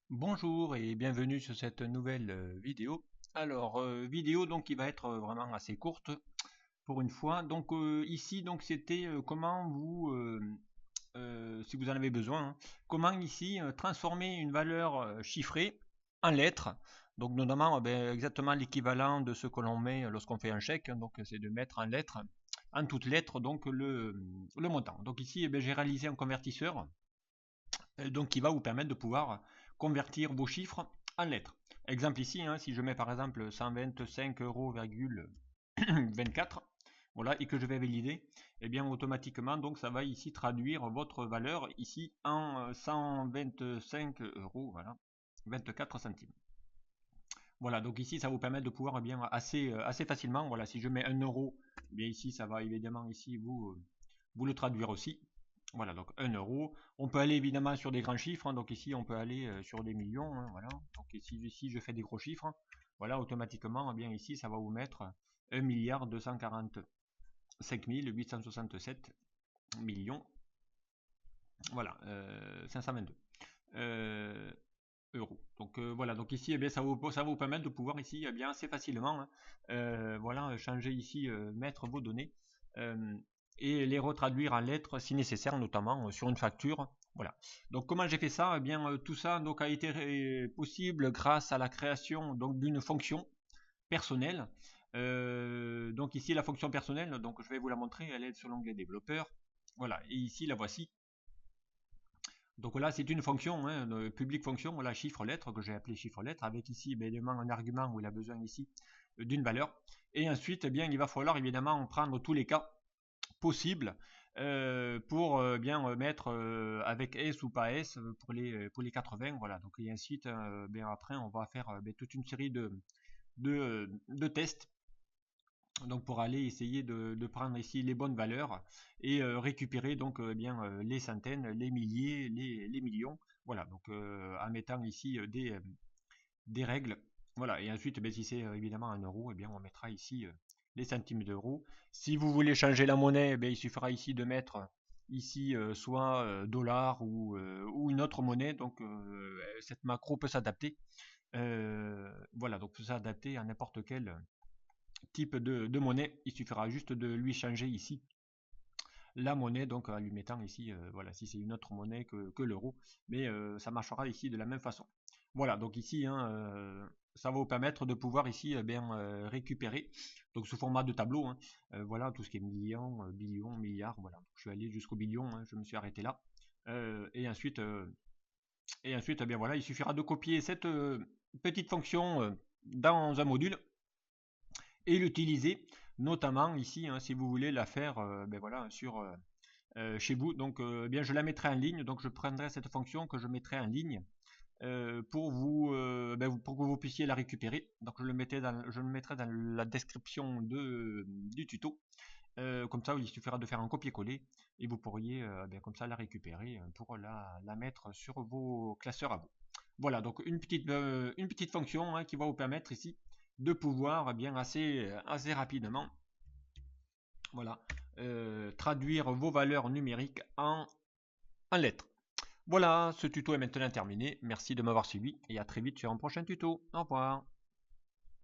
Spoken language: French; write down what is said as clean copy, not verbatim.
Bonjour et bienvenue sur cette nouvelle vidéo. Alors vidéo donc qui va être vraiment assez courte pour une fois. Donc ici donc c'était comment vous si vous en avez besoin, hein, comment ici transformer une valeur chiffrée en lettres. Donc notamment exactement l'équivalent de ce que l'on met lorsqu'on fait un chèque, hein. Donc c'est de mettre en lettres, en toutes lettres donc le montant. Donc ici j'ai réalisé un convertisseur donc qui va vous permettre de pouvoir convertir vos chiffres en lettres. Exemple ici, hein, si je mets par exemple 125,24 €, voilà, et que je vais valider, et bien automatiquement donc ça va ici traduire votre valeur ici en 125 euros, voilà, 24 centimes. Voilà, donc ici ça vous permet de pouvoir bien assez facilement, voilà, si je mets 1 euro, bien ici ça va évidemment ici vous le traduire aussi. Voilà, donc 1 euro. On peut aller évidemment sur des grands chiffres, hein, donc ici on peut aller sur des millions, hein, voilà. Donc ici je fais des gros chiffres, voilà, automatiquement, eh bien ici ça va vous mettre 1 245 867 millions, voilà, 522 euros. Donc voilà, donc ici eh bien, ça va vous permettre de pouvoir ici eh bien, assez facilement, hein, voilà, changer ici, mettre vos données euh, et les retraduire en lettres si nécessaire, notamment sur une facture. Voilà. Donc comment j'ai fait ça? Eh bien tout ça donc a été possible grâce à la création donc d'une fonction personnelle. Donc ici la fonction personnelle, donc je vais vous la montrer, elle est sur l'onglet développeur. Voilà, et ici la voici. Donc là, c'est une fonction, hein, une public fonction, voilà, chiffre lettre, que j'ai appelé chiffre lettre, avec ici évidemment un argument où il a besoin ici d'une valeur. Et ensuite, eh bien, il va falloir évidemment prendre tous les cas possibles pour bien mettre avec S ou pas S pour les 80. Voilà. Donc, et ensuite, bien après, on va faire toute une série de tests donc pour aller essayer de prendre ici les bonnes valeurs et récupérer donc bien les centaines, les milliers, les millions. Voilà, donc en mettant ici des règles. Voilà, et ensuite, ben, si c'est évidemment un euro, eh bien, on mettra ici les centimes d'euros. Si vous voulez changer la monnaie, eh bien, il suffira ici de mettre ici soit dollar ou une autre monnaie. Donc cette macro peut s'adapter. Voilà, donc peut s'adapter à n'importe quel type de monnaie. Il suffira juste de lui changer ici la monnaie, donc en lui mettant ici, voilà, si c'est une autre monnaie que l'euro, mais ça marchera ici de la même façon. Voilà, donc ici, hein, ça va vous permettre de pouvoir ici bien récupérer, donc sous format de tableau, hein, voilà, tout ce qui est millions, billions, milliards, voilà. Donc, je suis allé jusqu'au billion, hein, je me suis arrêté là. Et ensuite, eh bien voilà, il suffira de copier cette petite fonction dans un module et l'utiliser notamment ici, hein, si vous voulez la faire ben voilà, sur chez vous. Donc eh bien, je la mettrai en ligne, donc je prendrai cette fonction que je mettrai en ligne pour que vous puissiez la récupérer. Donc je le mettrai dans la description du tuto. Comme ça, il suffira de faire un copier-coller et vous pourriez ben, comme ça la récupérer pour la mettre sur vos classeurs à vous. Voilà, donc une petite fonction hein, qui va vous permettre ici de pouvoir eh bien assez rapidement voilà, traduire vos valeurs numériques en lettres. Voilà, ce tuto est maintenant terminé. Merci de m'avoir suivi et à très vite sur un prochain tuto. Au revoir.